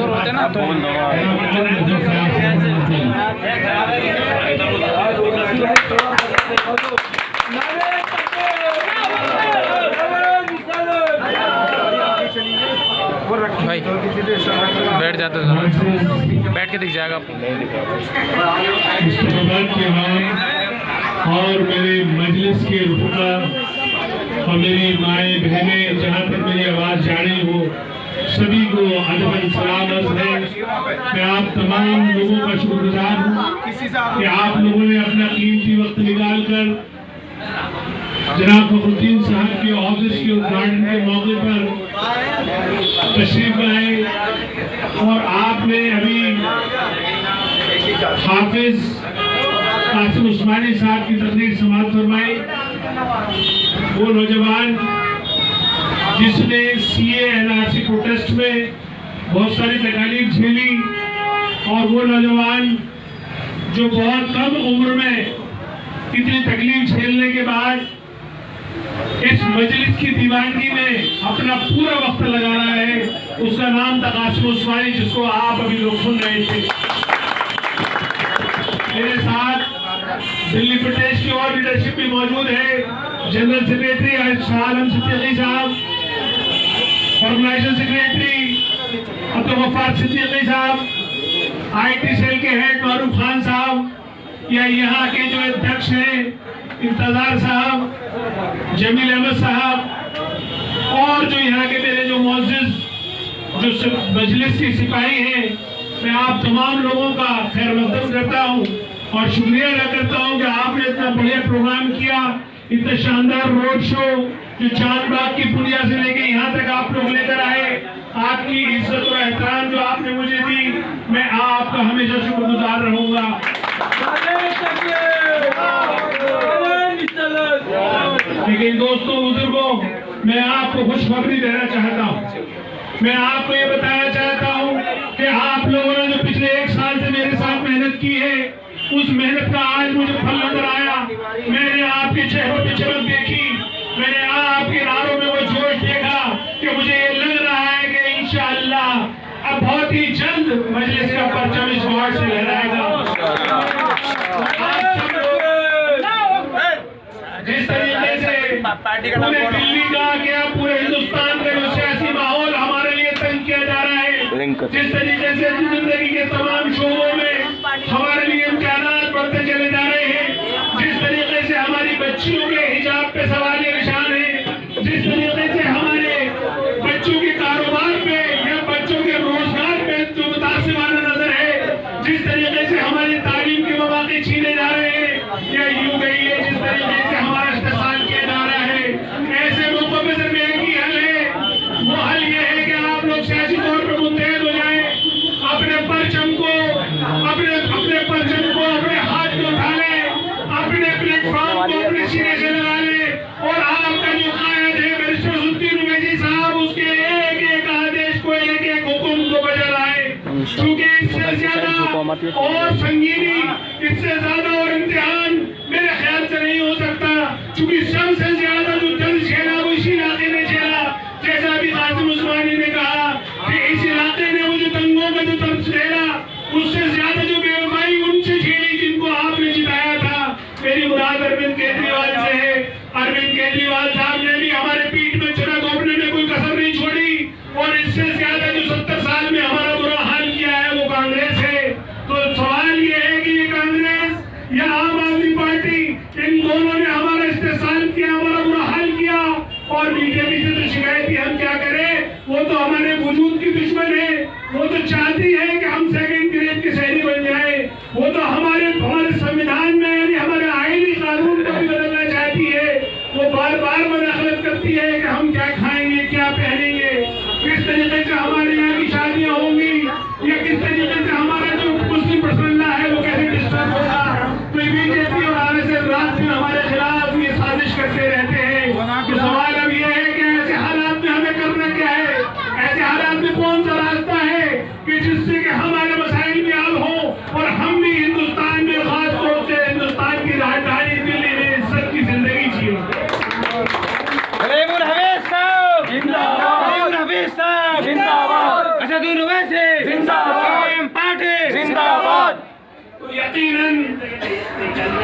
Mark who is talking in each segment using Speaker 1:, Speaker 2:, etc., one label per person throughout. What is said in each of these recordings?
Speaker 1: होते ना तो भाई बैठ जाते बैठ के दिख जाएगा आपको।
Speaker 2: और मेरे मजलिस के रुकना और मेरी माएँ बहनें जहाँ तक मेरी आवाज़ जा रही हो सभी को अदबन सलाम अर्ज़ है। मैं आप तमाम लोगों का शुक्रगुजार हूँ कि आप लोगों ने अपना कीमती वक्त निकाल कर जनाब फखरुद्दीन साहब के ऑफिस के उद्घाटन के मौके पर तशरीफ लाए और आपने अभी हाफिज कासिम उस्मानी साहब की तकरीर समाप्त फरमाई। वो नौजवान जिसने सीए एनआरसी प्रोटेस्ट में बहुत सारी तकलीफ झेली और वो नौजवान जो बहुत कम उम्र में इतनी तकलीफ झेलने के बाद इस मजलिस की दीवानगी में अपना पूरा वक्त लगा रहा है, उसका नाम था कासिम उस्मानी, जिसको आप अभी लोग सुन रहे थे। मेरे साथ दिल्ली प्रदेश की और लीडरशिप भी मौजूद है। जनरल सेक्रेटरी शाह आलम सिद्दीकी साहब, ऑर्गेनाइजेशन सेक्रेटरी अब्दुल गफ्फार सिद्दीकी साहब, IT सेल के हेड मारूफ खान साहब, या यहाँ के जो अध्यक्ष हैं इंतजार साहब, जमील अहमद साहब, और जो यहाँ के मेरे जो मोअज़्ज़िज़ जो मजलिस के सिपाही हैं, मैं आप तमाम लोगों का खैर मकदम करता हूँ और शुक्रिया अदा करता हूँ कि आपने इतना बढ़िया प्रोग्राम किया, इतना शानदार रोड शो जो चांदबाग की पुलिया से लेके यहाँ तक आप लोग लेकर आए। आपकी इज्जत और एहतराम जो आपने मुझे दी, मैं आपका हमेशा शुक्रगुजार रहूंगा। लेकिन दोस्तों बुजुर्गों, मैं आपको खुशखबरी देना चाहता हूँ। मैं आपको ये बताना चाहता हूँ कि आप लोगों ने जो पिछले 1 साल से मेरे साथ मेहनत की है, उस मेहनत का आज मुझे फल नजर आया। मैंने आपके चेहरों पे चमक देखी, मैंने आपके नारों में वो जोश देखा कि मुझे ये लग रहा है कि इंशाअल्लाह अब बहुत ही जल्द मजलिस का परचम इस वार्ड से लहराएगा। जिस तरीके से पूरे दिल्ली का क्या पूरे हिंदुस्तान का जो सियासी माहौल हमारे लिए तंग किया जा रहा है, जिस तरीके से जिंदगी के तमाम शोबों में हमारे लिए इम्कानात बढ़ते चले जा रहे हैं, जिस तरीके से हमारी बच्चियों के हिजाब पे सवालिया निशान है, जिस तरीके से हमारे बच्चों के कारोबार पे या बच्चों के रोजगार पे जो मुतासिबाना नजर है, जिस तरीके से हमारी तालीम के मौके छीने जा रहे हैं या यूं गई है जिस तरीके से हमारा इस्तेमाल किया जा रहा है, ऐसे मौकों में सिर्फ एक ही हल है। वो हल ये है कि आप लोग सियासी तौर पर मुत्तहद हो जाए, अपने परचम को अपने हाथ में उठा ले, अपने प्लेटफॉर्म को अपने सीने से लगा ले और आपका जो कायद है बैरिस्टर सुल्तान ओवैसी साहब, उसके एक एक आदेश को, एक एक हुक्म को बजा लाए। क्योंकि इससे ज्यादा और संगीनी, इससे ज्यादा और इम्तिहान मेरे ख्याल से नहीं हो सकता। क्योंकि सबसे ज्यादा जो दर्द झेला वो इसी इलाके ने झेला। जैसा अभी कासिम उस्मानी ने कहा कि इस इलाके ने वो जो दंगों का जो दर्द झेला, उससे ज्यादा जो बेवफाई उनसे झेली जिनको आपने जिताया था। मेरी मुराद अरविंद केजरीवाल से है। अरविंद केजरीवाल साहब ने भी हमारे पीठ में चुना घोंपने में कोई कसर नहीं छोड़ी, और इससे ज्यादा जो 70 साल में हमारा बुरा हाल किया है वो कांग्रेस है। तो सवाल ये है कि ये कांग्रेस या आम आदमी पार्टी, इन दोनों ने हमारा इस्तेसाल किया, हमारा बुरा हाल किया, और बीजेपी से तो शिकायत ही हम क्या करें, वो तो हमारे वजूद की दुश्मन है। वो तो चाहती है कि हम सेकंड ग्रेड के शहरी बन जाए। वो तो हमारे संविधान में यानी हमारे आईनी कानून को भी बदलना चाहती है। वो बार बार मुदाखलत करती है कि हम क्या खाएंगे, क्या पहनेंगे, किस तरीके से हमारे यहाँ की शादियाँ होंगी, या किस तरीके से हमारा जो मुस्लिम प्रसन्ना है वो कैसे डिस्टर्ब होगा। तो बीजेपी और RSS रात में हमारे खिलाफ ये साजिश करते रहते हैं। तो सवाल अब ये है कि ऐसे हालात में हमें करना क्या है, ऐसे हालात में कौन सा रास्ता है कि जिससे कि हमारे मसाइल भी हल हो और हम भी हिंदुस्तान में, खास तौर से हिंदुस्तान की राजधानी दिल्ली में इज्जत की जिंदगी जिए।
Speaker 1: बहादुर वैसे जिंदाबाद, पार्टी जिंदाबाद।
Speaker 2: तो यकीनन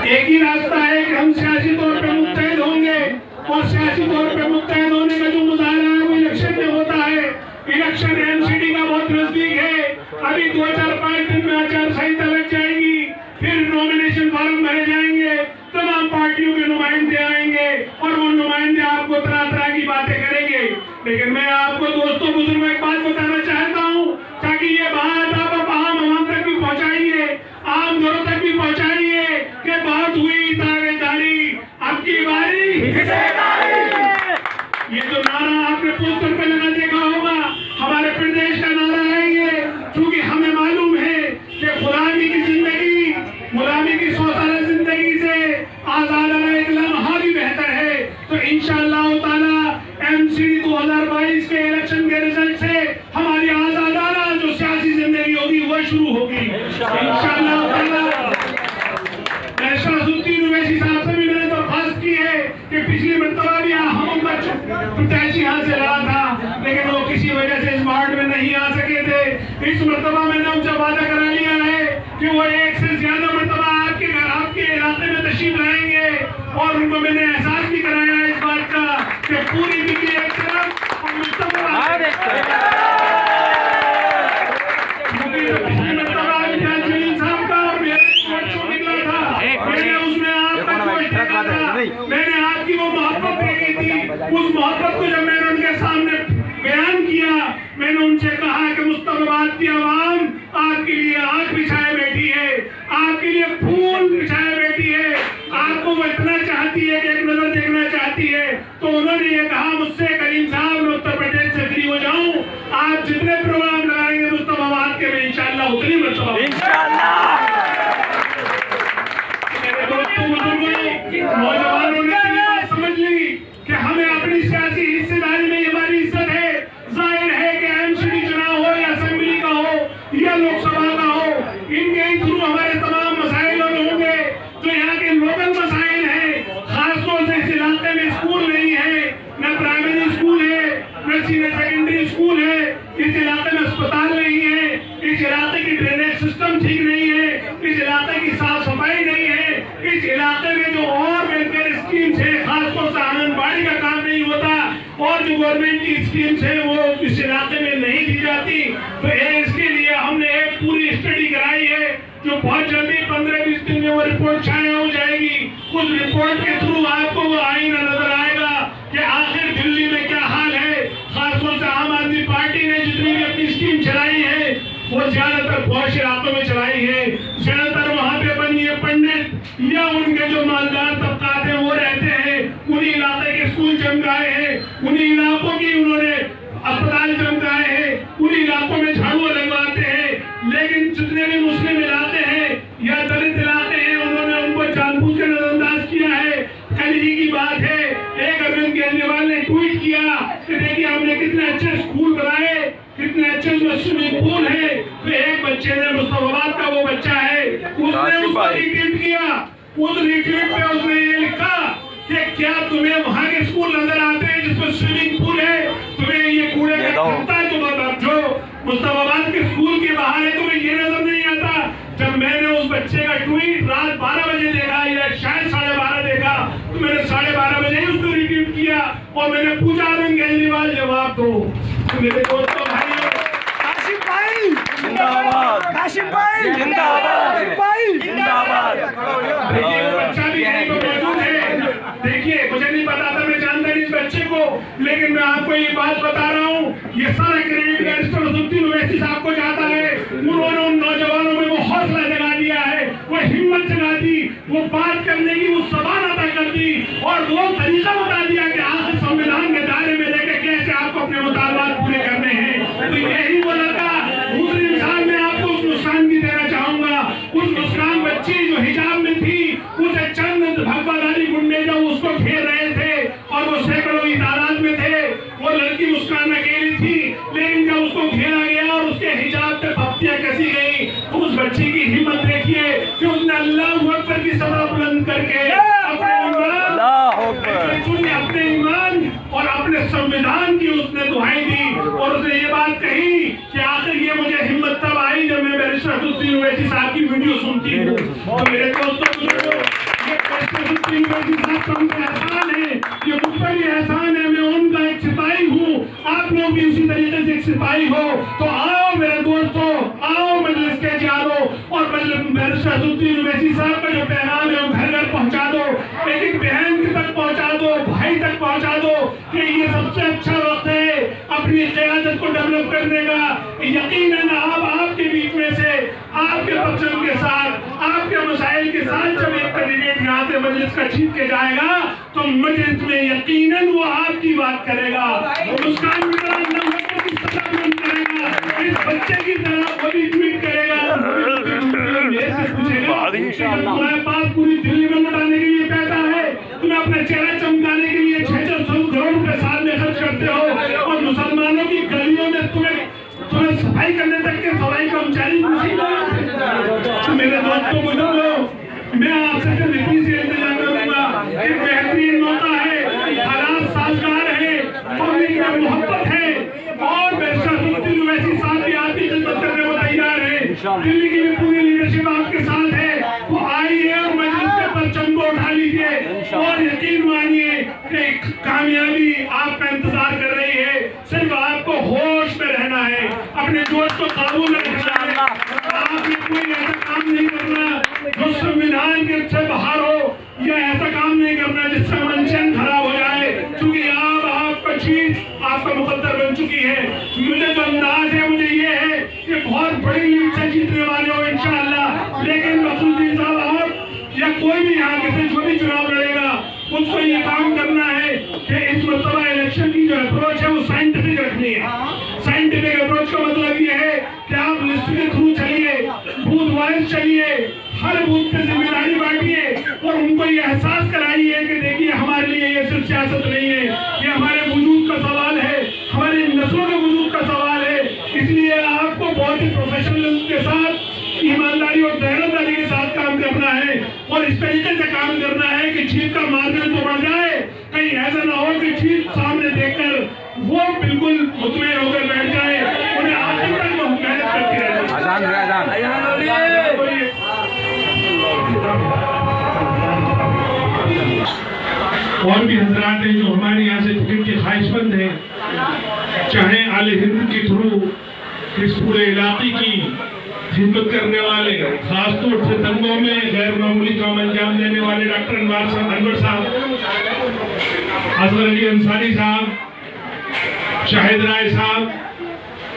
Speaker 2: एक ही रास्ता है कि हम सियासी तौर पे मुत्तहिद होंगे, और सियासी तौर पे मुत्तहिद होने का जो मुजाहरा है वो इलेक्शन में होता है। इलेक्शन एमसीडी का बहुत नजदीक है, अभी 2-4-5 दिन में आचार संहिता लग जाएगी, फिर नॉमिनेशन फॉर्म भरे जाएंगे, तमाम पार्टियों के नुमाइंदे आएंगे और वो नुमाइंदे आपको तरह तरह की बातें करेंगे। लेकिन मैं आपको दोस्तों बुजुर्गों एक बात बताना चाहता हूँ, ताकि ये बात आप आम तक भी पहुँचाइए, आम घरों तक भी पहुँचाइए कि बहुत हुई दावेदारी, अब की बारी ये जो नारा आपने पोस्टर पे लगा देखा होगा, हमारे प्रदेश का नारा है ये, क्योंकि हमें मालूम है कि गुलामी की जिंदगी, गुलामी की 100 साल जिंदगी से आजादाना एक लम्हा भी बेहतर है। तो इंशाअल्लाह ताला एमसीडी 2022 के इलेक्शन के रिजल्ट से हमारी आजादाना जो सियासी जिंदगी होगी वो शुरू होगी इंशाअल्लाह ताला। शराफुद्दीन ओवैसी साहब से भी मैंने दरख्वास्त की है कि पिछली मरतबा भी हम उनका प्रत्याशी यहाँ से लड़ा था, लेकिन वो किसी वजह से इस वार्ड में नहीं आ सके थे। इस मरतबा मैंने उनसे वादा करा लिया है कि वो एक से ज्यादा मरतबा आपके इलाके में तशरीफ लाएंगे, और उनको मैंने एहसास भी कराया है इस बात का कि पूरी दिल्ली एक तरफ और मैंने आपकी वो मोहब्बत देखी थी, उस मोहब्बत को जब मैंने उनके सामने बयान किया, मैंने उनसे कहा कि मुस्तफाबाद की आवाम आपके लिए आग बिछाए बैठी है, आपके लिए फूल बिछाए बैठी है, आपको वो इतना चाहती है कि एक नजर देखना चाहती है। तो उन्होंने ये कहा मुझसे, करीम साहब मैं उत्तर प्रदेश से फ्री हो जाऊं, आप जितने प्रोग्राम लगाएंगे मुस्तफाबाद के में इंशाअल्लाह उतनी मरतबा नौजवानों ने ये बात समझ ली कि हमें अपनी सियासी हिस्सेदारी में हमारी इज्जत है। जाहिर है कि एमसीडी चुनाव हो या असेंबली का हो या लोकसभा का हो, इनके ही थ्रू हमारे तमाम मसाइल होंगे जो यहाँ के लोकल मसाइल हैं। खासतौर से इस इलाके में स्कूल नहीं है, न प्राइमरी स्कूल है, न सीनियर सेकेंडरी स्कूल है, इस इलाके में अस्पताल नहीं है, इस इलाके की ड्रेनेज सिस्टम ठीक नहीं है, इस इलाके की साफ सफाई नहीं है, इस इलाके में जो और वेलफेयर स्कीम्स है, खासतौर से आंगनबाड़ी का काम नहीं होता, और जो गवर्नमेंट की स्कीम्स है वो इस इलाके में नहीं दी जाती। तो इसके लिए हमने एक पूरी स्टडी कराई है, जो बहुत जल्दी 15-20 दिन में वो रिपोर्ट छाया हो जाएगी। उस रिपोर्ट के थ्रू आपको वो आईना नजर आएगा कि आखिर दिल्ली में क्या हाल है। खासतौर से आम आदमी पार्टी ने जितनी भी अपनी स्कीम चलाई है वो ज्यादातर बहुत इलाकों में चलाई है, ज्यादातर वहाँ पे बनिए पंडित या उनके जो मालदार तबकात हैं वो रहते हैं, उन्हीं इलाके के स्कूल चमकाए हैं, उन्हीं इलाकों की उन्होंने अस्पताल चमकाए हैं, उन्हीं इलाकों में झाड़ू लगवाते हैं। लेकिन जितने भी मुस्लिम इलाके हैं या दलित इलाके हैं उन्होंने उनको जानबूझ कर नजरअंदाज किया है। कल ही की बात है, एक अरविंद केजरीवाल ने ट्वीट किया कि देखिए हमने कितने अच्छे स्कूल बनाए, कितने अच्छे स्विमिंग पूल है। तो एक बच्चे ने, मुस्तफाबाद का वो बच्चा है, उसने उसको रिट्वीट किया, उस रिट्वीट पे उसने ये लिखा कि क्या तुम्हें वहाँ के स्कूल नजर आते हैं जिसमें स्विमिंग पूल है, तुम्हें ये कूड़े का खत्ता जो मुस्तफाबाद के स्कूल के बाहर है तुम्हें ये नजर नहीं आता। जब मैंने उस बच्चे का ट्वीट रात 12 बजे देखा या शायद 12:30 देखा, तो मैंने 12:30 बजे ही उसको रिट्वीट किया और मैंने पूछा अरविंद केजरीवाल जवाब दो। तो मेरे दोस्तों भाइयों,
Speaker 3: काशिफ भाई जिंदाबाद, काशिफ भाई जिंदाबाद, जिंदाबाद।
Speaker 2: देखिए वो बच्चा भी यहीं पर मौजूद है। देखिए मुझे नहीं पता था, मैं जानता नहीं इस बच्चे को, लेकिन मैं आपको ये बात बता रहा हूँ, ये सारा क्रेडिट शराफुद्दीन ओवैसी साहब को जाता है। उन्होंने उन नौजवानों में वो हौसला जगा दिया है, वो हिम्मत जगा दी, वो बात करने की वो जबान अदा कर दी और वो तरीका बता दिया कि आखिर संविधान के दायरे में लेकर कैसे आपको अपने मुतालबात पूरे करने हैं। तो यही वो लड़का, दूसरी मिसाल में आपको उस मुस्कान की देना चाहूंगा। उस मुस्कान बच्ची जो हिजाब में थी, उसे चंद भगवादारी गुंडे जब उसको घेर रहे थे और वो सैकड़ों की तादाद में थे, वो लड़की मुस्कान अकेली थी, लेकिन जब उसको घेरा गया और उसके हिजाब पे पत्तियां कसी गई, तो उस बच्ची की हिम्मत देखिए कि उसने अल्लाहू अकबर की सदा बुलंद करके अपने ईमान और अपने संविधान की उसने दुहाई दुआएं दी और उसने ये बात कही कि आखिर ये मुझे हिम्मत तब आई जब मैं बैरिस्टर असदुद्दीन ओवैसी साहब की वीडियो सुनती हूँ। तो मेरे दोस्तों बुजुर्गों, ये बैरिस्टर असदुद्दीन ओवैसी साहब का उनका एहसान है, ये मुझ पर भी एहसान है, मैं उनका एक सिपाही हूँ, आप लोग भी उसी तरीके से एक सिपाही हो। तो आओ मेरे दोस्तों, आओ मजलिस के जानो और बैरिस्टर असदुद्दीन ओवैसी साहब का जो पैगाम है वो घर घर पहुँचा दो, एक एक बहन तक पहुँचा दो, भाई तक पहुँचा दो कि ये सबसे अच्छा वक्त है अपनी क़यादत को डेवलप करने का। यकीनन आपके बीच में से आपके बच्चों के साथ, आपके मसाइल के साथ जब एक कैंडिडेट यहाँ से मजलिस का जीत के जाएगा तो मजलिस में यकीनन वो आपकी बात करेगा, मुस्कान की तरह नमस्ते की सलाम करेगा, इस बच्चे की तरह वो भी ट्वीट करेगा, तुम्हारे पास पूरी दिल्ली में लौटाने के लिए पैसा है, तुम्हें अपना चेहरा चमकाने के लिए 600 करोड़ रुपए साल में खर्च करते हो और मुसलमानों की गलियों में तुम्हें सफाई करने तक के सफाई कर्मचारी तो मेरे दोस्तों बुजुर्गों, मैं आपसे सिर्फ इतनी सी इंतजार करूंगा, एक बेहतरीन मौका है, हालात साजगार है, पब्लिक में मोहब्बत है और बैरिस्टर असदुद्दीन ओवैसी साहब भी आपकी खिदमत करने को तैयार है, दिल्ली की भी पूरी लीडरशिप आपके साथ है। तो आइए और मजलिस के परचम को उठा लीजिए और यकीन मानिए कि कामयाबी आपका इंतजार कर रही है, सिर्फ आपको होश में रहना है, अपने जोश को काबू में रखना है। आपने कोई ऐसा काम नहीं करना जो संविधान के से बाहर हो, या ऐसा काम नहीं करना जिससे मंचन खराब हो जाए, क्योंकि अब आपका चीज आपका मुकद्दर बन चुकी है। मुझे जो अंदाज है मुझे ये है कि बहुत बड़ी लीड से जीतने वाले हो इंशाअल्लाह, लेकिन मसूदी साहब आप या कोई भी यहाँ के जो भी चुनाव लड़ेगा उसको ये काम करना है कि इस मरतबा इलेक्शन की जो अप्रोच है वो साइंटिफिक रखनी है। साइंटिफिक अप्रोच का मतलब ये है कि आप लिस्ट के थ्रू चलिए, बूथ वाइज चलिए, हर बूथ पे जिम्मेदारी बांटिए और उनको ये एहसास कराइए कि देखिए हमारे लिए ये सिर्फ सियासत नहीं है, ये हमारे वजूद का सवाल है, हमारी नस्लों के वजूद का सवाल है। इसलिए आपको बहुत ही प्रोफेशनल के साथ, ईमानदारी और दयानतदारी के साथ काम करना है और इस तरीके से काम करना है कि जीत का मार्जिन तो बढ़ जाए, कहीं ऐसा ना हो कि जीत सामने देखकर वो बिल्कुल मुतमईन होकर बैठ जाए, उन्हें आखिर तक मेहनत करती रहे। और भी हजरात हैं जो हमारे यहाँ से टिकट के ख्वाहिशमंद हैं, चाहे आले हिंद के थ्रू इस पूरे इलाके की खिदमत करने वाले, खासतौर से दंगों में गैर मामूली काम अंजाम देने वाले डॉक्टर अनवर साहब, असगर अली अंसारी साहब, शाहिद राय साहब,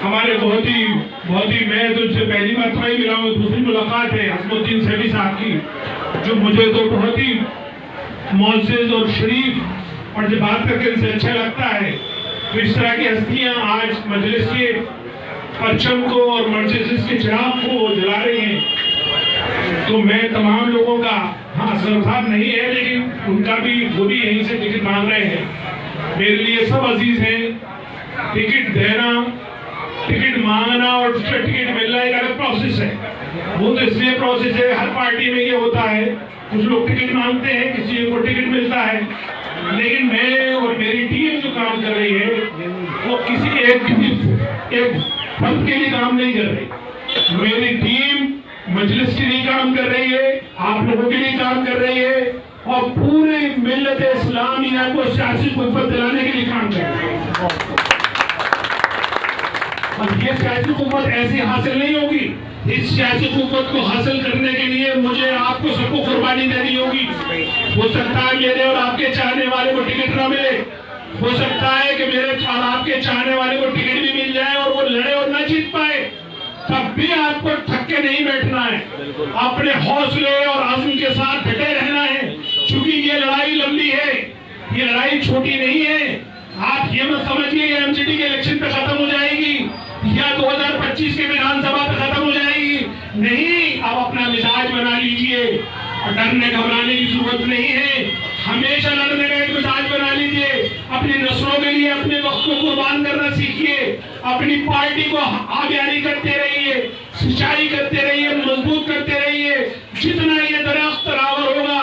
Speaker 2: हमारे बहुत ही मैं तो उनसे पहली बार ही मिला हूँ, दूसरी मुलाकात है हसमुद्दीन सैदी साहब की, जो मुझे तो बहुत ही मोअज़्ज़िज़ और शरीफ और जब बात करके इनसे अच्छा लगता है। तो इस तरह की हस्तियाँ आज मजलिस के परचम को और मजलिस के चिराग को जला रही हैं। तो मैं तमाम लोगों का, हाँ असगर साहब नहीं है लेकिन उनका भी, वो भी यहीं से टिकट मांग रहे हैं। मेरे लिए सब अजीज हैं। टिकट देना, टिकट मांगना और टिकट मिलना एक अलग प्रोसेस है। वो तो इसलिए प्रोसेस है, हर पार्टी में ये होता है, कुछ लोग टिकट मांगते हैं, किसी को टिकट मिलता है, लेकिन मैं और मेरी टीम जो काम कर रही है वो किसी एक फर्द के लिए काम नहीं कर रही। मेरी टीम मजलिस के लिए काम कर रही है, आप लोगों के लिए काम कर रही है और पूरे मिल्लत इस्लामिया को सियासी कुव्वत दिलाने के लिए काम कर रही है। और ये सियासी कुव्वत ऐसी हासिल नहीं होगी। इस सियासी कुव्वत को हासिल करने के लिए मुझे आपको सबको कुर्बानी देनी होगी। हो सकता है मेरे और आपके चाहने वाले को टिकट ना मिले, हो सकता है कि मेरे और आपके चाहने वाले को टिकट भी मिल जाए और वो लड़े और ना जीत पाए, तब भी आपको थक के नहीं बैठना है, अपने हौसले और आज़म के साथ डटे रहना है, क्योंकि ये लड़ाई लंबी है, ये लड़ाई छोटी नहीं है। आप ये मत समझिए ये एमसीडी के इलेक्शन पे खत्म हो जाएगी या 2025 के विधानसभा पे खत्म हो जाएगी, नहीं। अब अपना मिजाज बना लीजिए और डरने घबराने की जरूरत नहीं है, हमेशा लड़ने का एक मिजाज बना लीजिए। अपनी नस्लों के लिए अपने वक्त को कुर्बान करना सीखिए, अपनी पार्टी को आगे करते रहिए, सिंचाई करते रहिए, मजबूत करते रहिए। जितना ये दरख्त तरावर होगा,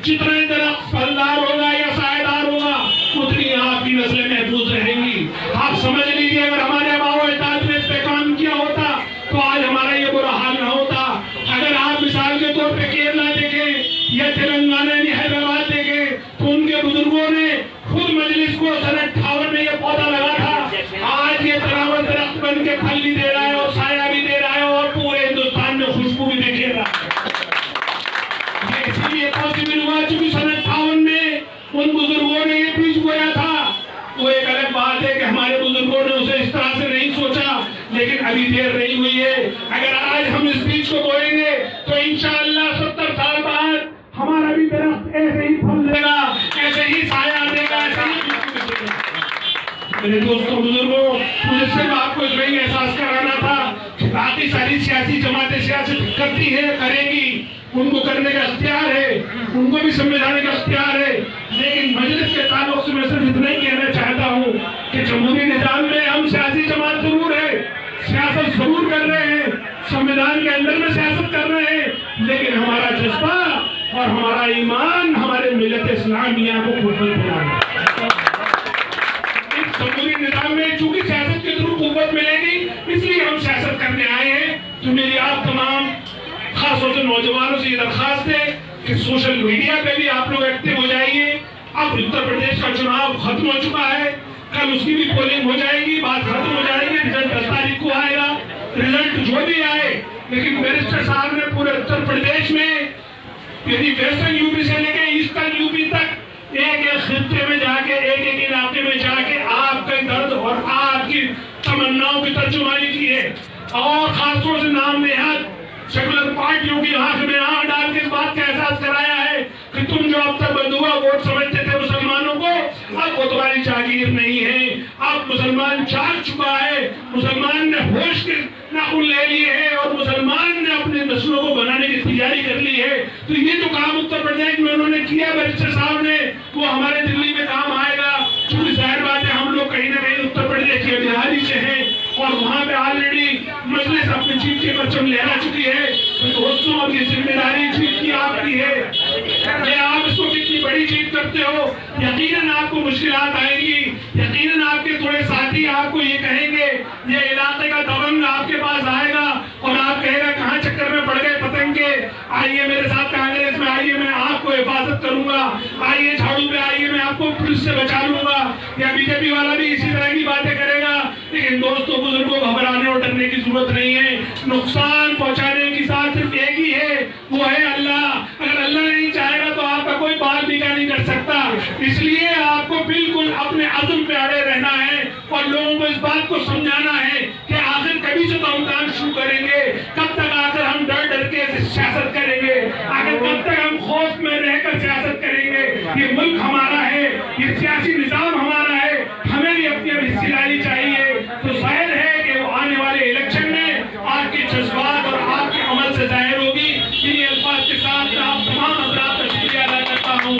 Speaker 2: जितना ये दरख्त फलदार होगा या सायेदार होगा, उतनी आपकी नस्लें महफूज रहेंगी। आप समझ लीजिए, अगर हमारे अबाओ-अजदाद ने इस पे काम किया होता तो आज हमारा ये बुरा हाल न होता। अगर आप मिसाल के तौर पे केरला देखें या तेलंगाना या हैदराबाद देखें तो उनके बुजुर्गों ने खुद मजलिस को सन 58 में ये पौधा लगा था। आज ये तरावर दरख्त बन के फल भी दे रहा है और साया भी दे रहा है और पूरे हिंदुस्तान में खुशबू भी बिखेर रहा है। ये इसीलिए पॉसिबल हुआ क्योंकि सन 58 में उन बुजुर्गों ने ये बीज बोया था। वो एक अलग बात है कि हमारे बुजुर्गों ने उसे इस तरह से नहीं सोचा, लेकिन अभी देर नहीं हुई है। अगर आज हम इस बीज को बोएंगे तो इंशाअल्लाह 70 साल बाद हमारा भी दरख्त ऐसे ही फल देगा, ऐसे ही साया देगा, ऐसे ही खुशबू देगा। मेरे दोस्तों बुजुर्गों, मुझे सिर्फ आपको इतना ही एहसास कराना था कि बाकी सारी सियासी जमातें सियासत करती है, करेगी, उनको करने का अख्तियार है, उनको भी संवैधानिक अख्तियार है। लेकिन मजलिस के ताल्लुक से मैं सिर्फ इतना ही कहना चाहता हूँ कि जमहूरी निजाम में हम सियासी जमात जरूर है, सियासत जरूर कर रहे हैं, संविधान के अंदर में सियासत कर रहे हैं, लेकिन हमारा जज्बा और हमारा ईमान हमारे मिल्लत इस्लामिया को कुव्वत दिलाना। इस जमहूरी निजाम में चूंकि सियासत के थ्रू कुव्वत मिलेगी, इसलिए हम सियासत करने आए हैं। तो मेरी आप तमाम खासतौर से नौजवानों से ये दरखास्त है कि सोशल मीडिया पे भी आप लोग एक्टिव हो जाइए। अब उत्तर प्रदेश का चुनाव खत्म हो चुका है, कल उसकी भी पोलिंग हो जाएगी, बात खत्म हो जाएगी, रिजल्ट 10 तारीख को आएगा। रिजल्ट जो भी आए, लेकिन बैरिस्टर साहब ने पूरे उत्तर प्रदेश में यदि वेस्टर्न यूपी से लेके ईस्टर्न यूपी तक एक एक खित्ते में जाके, एक एक इलाके में जाके आपके दर्द और आपकी तमन्नाओं की तर्जुमानी की है और खासतौर से नाम नेहाद सेकुलर पार्टियों की आंख में आंख डाल के इस बात का एहसास कराया है कि तुम जो अब तक बंधुआ वोट समझते थे मुसलमानों को, अब वो तुम्हारी जागीर नहीं है। अब मुसलमान जाग चुका है, मुसलमान ने होश के नाखून ले लिए हैं और मुसलमान ने अपने नस्लों को बनाने की तैयारी कर ली है। तो ये जो काम उत्तर प्रदेश में उन्होंने किया बैरिस्टर साहब ने, वो हमारे दिल्ली में काम आएगा। क्योंकि जाहिर बात है हम लोग कहीं ना कहीं उत्तर प्रदेश के बिहारी से हैं और वहाँ पे ऑलरेडी मजलिस अपनी जीत के परचम लहरा चुकी है। तो दोस्तों, अब ये जिम्मेदारी जीत की आपकी है। ये आप इसको कितनी बड़ी जीत करते हो, यकीनन आपको मुश्किलात आएंगी, यकीनन आपके थोड़े साथी आपको ये कहेंगे, ये इलाके का दबंग आपके पास आएगा और आप कहेगा कहाँ चक्कर में पड़ गए पतंगे, आइए मेरे साथ कांग्रेस में आइए, मैं आपको हिफाजत करूंगा, आइए झाड़ू पे आइए, मैं आपको पुलिस से बचा लूंगा। या बीजेपी वाला भी इसी तरह की बातें करेगा। लेकिन दोस्तों बुजुर्गों, घबराने और डरने की जरूरत नहीं है। नुकसान पहुंचाने की साथ सिर्फ एक ही है, वो है अल्लाह। अगर अल्लाह नहीं चाहेगा तो आपका कोई बाल बीका नहीं कर सकता। इसलिए आपको बिल्कुल अपने अज़्म पे अड़े रहना है और लोगों को इस बात को समझाना है कि आखिर कभी से तो हम काम शुरू करेंगे, कब तक आखिर हम डर डर के सियासत करेंगे, आखिर कब तक हम खौफ में रहकर सियासत करेंगे। ये मुल्क हमारा है, ये सियासी निजाम हमारा है, हमें भी अपनी हिस्सेदारी चाहिए। तो जाहिर है कि वो आने वाले इलेक्शन में आपके जज्बात और आपके अमल से जाहिर होगी। इन्हीं अल्फाज के साथ मैं आप तमाम हज़रात का शुक्रिया अदा करता हूँ।